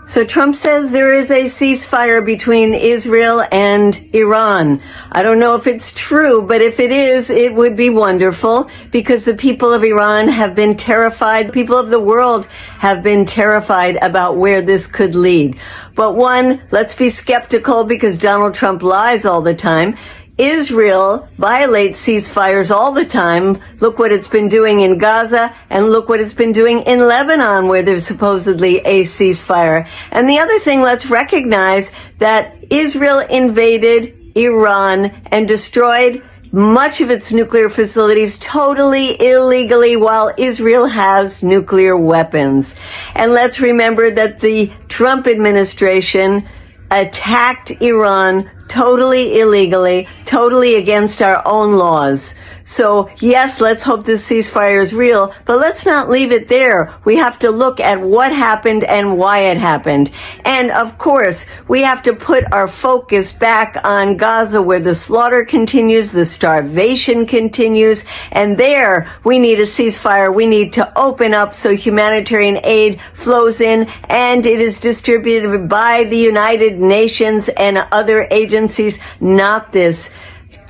So Trump says there is a ceasefire between Israel and Iran. I don't know if it's true, but if it is, it would be wonderful because the people of Iran have been terrified. The people of the world have been terrified about where this could lead. But one, let's be skeptical because Donald Trump lies all the time. Israel violates ceasefires all the time. Look what it's been doing in Gaza and look what it's been doing in Lebanon where there's supposedly a ceasefire. And the other thing, let's recognize that Israel invaded Iran and destroyed much of its nuclear facilities totally illegally while Israel has nuclear weapons. And let's remember that the Trump administration attacked Iran totally illegally, totally against our own laws. So yes, let's hope this ceasefire is real, but let's not leave it there. We have to look at what happened and why it happened. And of course, we have to put our focus back on Gaza where the slaughter continues, the starvation continues, and there we need a ceasefire. We need to open up so humanitarian aid flows in and it is distributed by the United Nations and other agencies, not this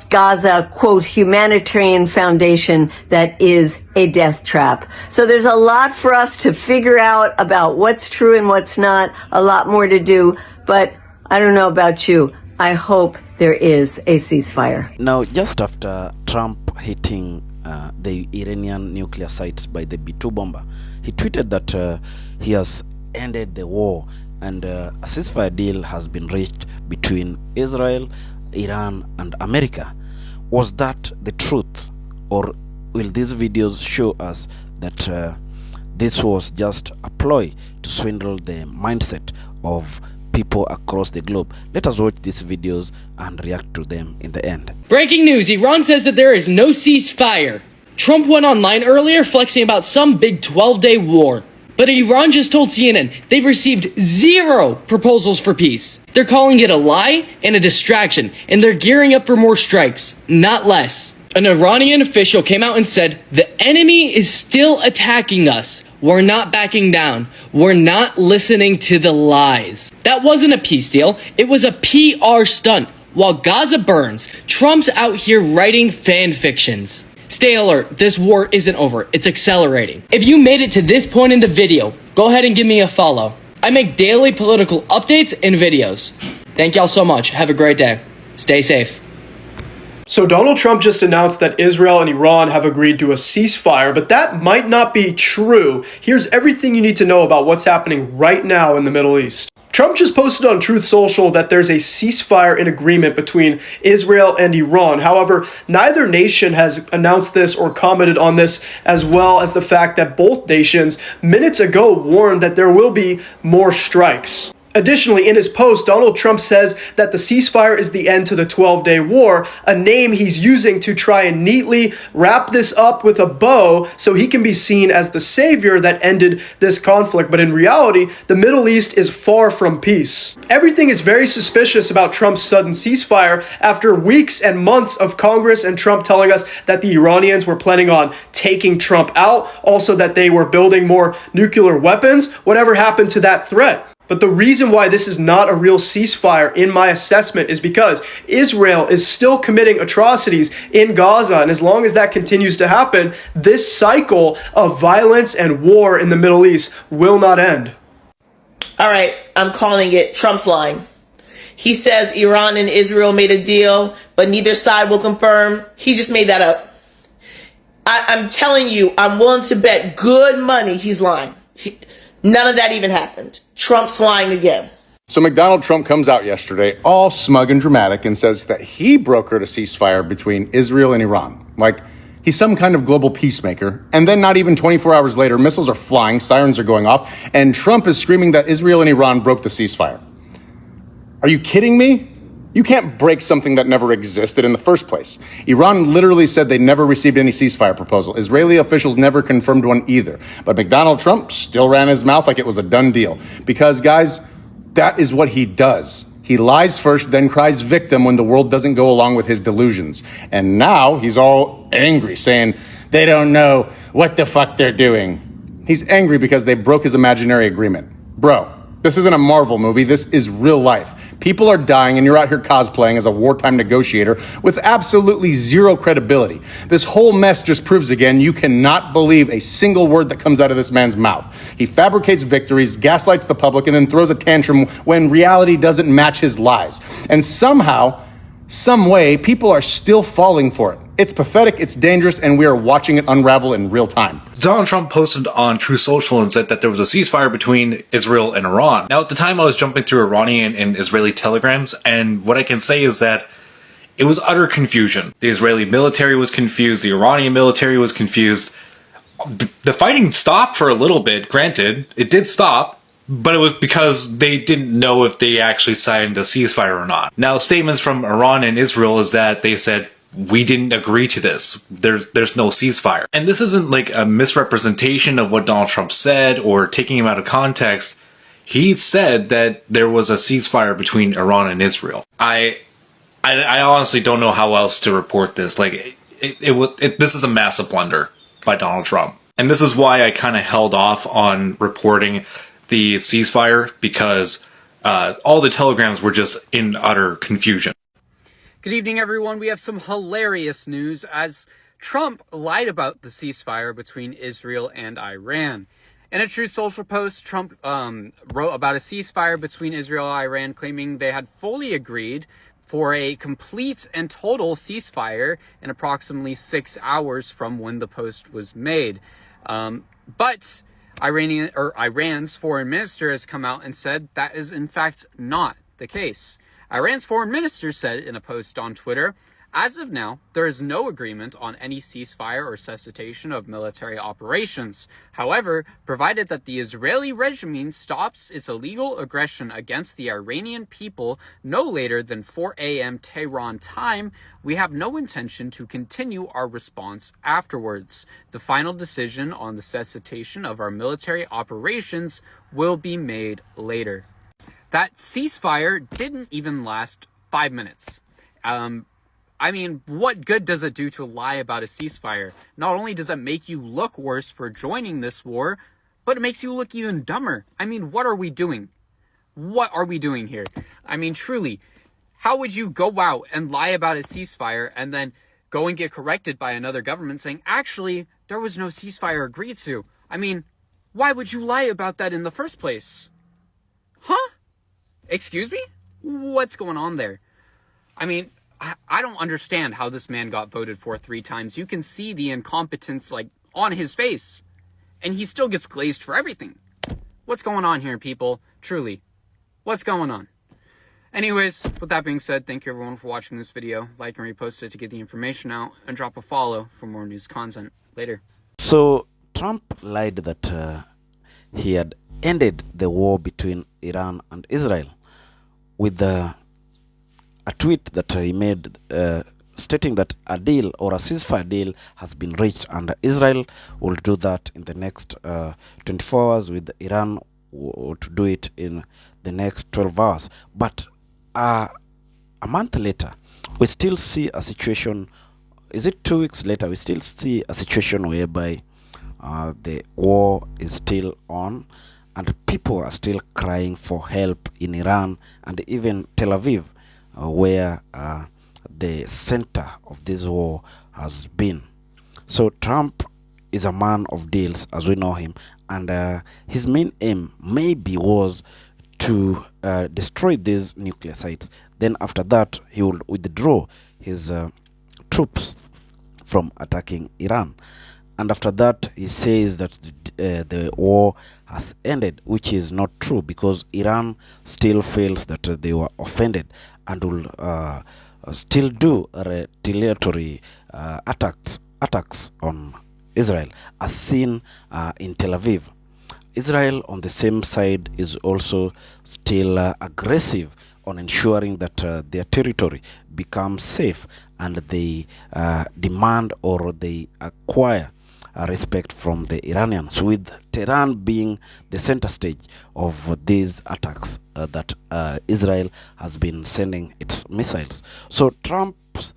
Gaza, quote, humanitarian foundation that is a death trap. So there's a lot for us to figure out about what's true and what's not, a lot more to do, but I don't know about you. I hope there is a ceasefire. Now, just after Trump hitting the Iranian nuclear sites by the B-2 bomber, he tweeted that he has ended the war and a ceasefire deal has been reached between Israel, Iran, and America. Was that the truth, or will these videos show us that this was just a ploy to swindle the mindset of people across the globe? Let us watch these videos and react to them in the end. Breaking news, Iran says that there is no ceasefire. Trump went online earlier flexing about some big 12-day war. But Iran just told CNN they've received 0 proposals for peace. They're calling it a lie and a distraction, and they're gearing up for more strikes, not less. An Iranian official came out and said, "The enemy is still attacking us. We're not backing down. We're not listening to the lies." That wasn't a peace deal. It was a PR stunt. While Gaza burns, Trump's out here writing fan fictions. Stay alert, this war isn't over, it's accelerating. If you made it to this point in the video, go ahead and give me a follow. I make daily political updates and videos. Thank y'all so much, have a great day. Stay safe. So Donald Trump just announced that Israel and Iran have agreed to a ceasefire, but that might not be true. Here's everything you need to know about what's happening right now in the Middle East. Trump just posted on Truth Social that there's a ceasefire in agreement between Israel and Iran. However, neither nation has announced this or commented on this, as well as the fact that both nations minutes ago warned that there will be more strikes. Additionally, in his post, Donald Trump says that the ceasefire is the end to the 12-day war, a name he's using to try and neatly wrap this up with a bow so he can be seen as the savior that ended this conflict. But in reality, the Middle East is far from peace. Everything is very suspicious about Trump's sudden ceasefire after weeks and months of Congress and Trump telling us that the Iranians were planning on taking Trump out, also that they were building more nuclear weapons. Whatever happened to that threat? But the reason why this is not a real ceasefire, in my assessment, is because Israel is still committing atrocities in Gaza. And as long as that continues to happen, this cycle of violence and war in the Middle East will not end. All right, I'm calling it. Trump's lying. He says Iran and Israel made a deal, but neither side will confirm. He just made that up. I'm telling you, I'm willing to bet good money he's lying. None of that even happened. Trump's lying again. So McDonald Trump comes out yesterday all smug and dramatic and says that he brokered a ceasefire between Israel and Iran. Like he's some kind of global peacemaker. And then not even 24 hours later, missiles are flying, sirens are going off, and Trump is screaming that Israel and Iran broke the ceasefire. Are you kidding me? You can't break something that never existed in the first place. Iran literally said they never received any ceasefire proposal. Israeli officials never confirmed one either. But McDonald Trump still ran his mouth like it was a done deal. Because, guys, that is what he does. He lies first, then cries victim when the world doesn't go along with his delusions. And now he's all angry, saying they don't know what the fuck they're doing. He's angry because they broke his imaginary agreement. Bro, This isn't a Marvel movie. This is real life. People are dying, and you're out here cosplaying as a wartime negotiator with absolutely zero credibility. This whole mess just proves again you cannot believe a single word that comes out of this man's mouth. He fabricates victories, gaslights the public, and then throws a tantrum when reality doesn't match his lies. And somehow, some way, people are still falling for it. It's pathetic, it's dangerous, and we are watching it unravel in real time. Donald Trump posted on Truth Social and said that there was a ceasefire between Israel and Iran. Now, at the time, I was jumping through Iranian and Israeli telegrams, and what I can say is that it was utter confusion. The Israeli military was confused, the Iranian military was confused. The fighting stopped for a little bit, granted, it did stop, but it was because they didn't know if they actually signed a ceasefire or not. Now, statements from Iran and Israel is that they said, we didn't agree to this. There's no ceasefire. And this isn't like a misrepresentation of what Donald Trump said or taking him out of context. He said that there was a ceasefire between Iran and Israel. I honestly don't know how else to report this. Like, this is a massive blunder by Donald Trump. And this is why I kind of held off on reporting the ceasefire, because all the telegrams were just in utter confusion. Good evening, everyone. We have some hilarious news as Trump lied about the ceasefire between Israel and Iran. In a Truth Social post, Trump wrote about a ceasefire between Israel and Iran, claiming they had fully agreed for a complete and total ceasefire in approximately 6 hours from when the post was made. But Iran's foreign minister has come out and said that is in fact not the case. Iran's foreign minister said in a post on Twitter, as of now, there is no agreement on any ceasefire or cessation of military operations. However, provided that the Israeli regime stops its illegal aggression against the Iranian people no later than 4 a.m. Tehran time, we have no intention to continue our response afterwards. The final decision on the cessation of our military operations will be made later. That ceasefire didn't even last 5 minutes. I mean, what good does it do to lie about a ceasefire? Not only does it make you look worse for joining this war, but it makes you look even dumber. I mean, what are we doing? What are we doing here? I mean, truly, how would you go out and lie about a ceasefire and then go and get corrected by another government saying, actually, there was no ceasefire agreed to? I mean, why would you lie about that in the first place? Huh? Excuse me? What's going on there? I mean, I don't understand how this man got voted for 3 times. You can see the incompetence, like, on his face. And he still gets glazed for everything. What's going on here, people? Truly. What's going on? Anyways, with that being said, thank you everyone for watching this video. Like and repost it to get the information out. And drop a follow for more news content. Later. So, Trump lied that he had ended the war between Iran and Israel with a tweet that he made stating that a deal or a ceasefire deal has been reached, and Israel will do that in the next 24 hours, with Iran to do it in the next 12 hours. But a month later, we still see a situation, is it 2 weeks later, we still see a situation whereby the war is still on, and people are still crying for help in Iran and even Tel Aviv, where the center of this war has been. So Trump is a man of deals, as we know him, and his main aim maybe was to destroy these nuclear sites. Then after that, he would withdraw his troops from attacking Iran. And after that, he says that the war has ended, which is not true, because Iran still feels that they were offended and will still do retaliatory attacks on Israel, as seen in Tel Aviv. Israel, on the same side, is also still aggressive on ensuring that their territory becomes safe, and they demand or they acquire respect from the Iranians, with Tehran being the center stage of these attacks that Israel has been sending its missiles. So Trump's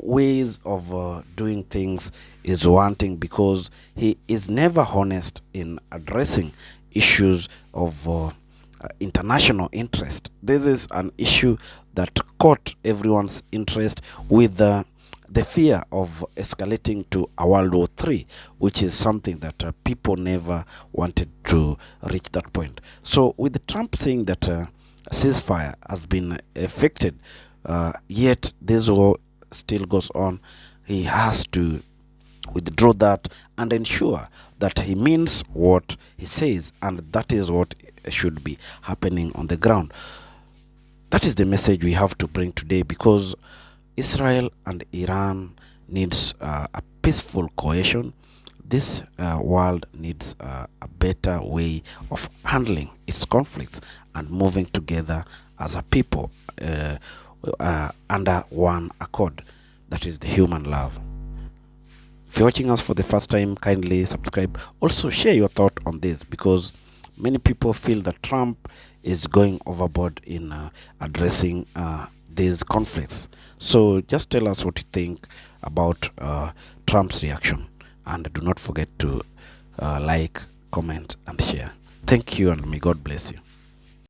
ways of doing things is wanting, because he is never honest in addressing issues of international interest. This is an issue that caught everyone's interest with the fear of escalating to a World War III, which is something that people never wanted to reach that point. So with Trump saying that a ceasefire has been effected, yet this war still goes on, he has to withdraw that and ensure that he means what he says, and that is what should be happening on the ground. That is the message we have to bring today, because Israel and Iran needs a peaceful cohesion. This world needs a better way of handling its conflicts and moving together as a people under one accord. That is the human love. If you're watching us for the first time, kindly subscribe. Also share your thought on this, because many people feel that Trump is going overboard in addressing these conflicts. So just tell us what you think about Trump's reaction, and do not forget to like, comment and share. Thank you, and may God bless you.